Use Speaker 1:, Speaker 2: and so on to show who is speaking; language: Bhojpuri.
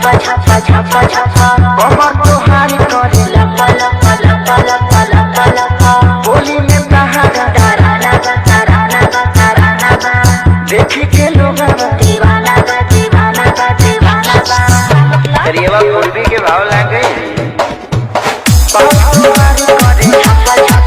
Speaker 1: छापा छापा छापा छापा कमर तोहारी करे लपा लपा लपा लपा लपा लपा बोली में कहागा तराना बा तराना बा तराना बा देखी के लोग दीवाना बा दीवाना बा दीवाना बा
Speaker 2: करिएवा पूर्वी के भाव लागे
Speaker 1: कमर तोहारी करे छापा छापा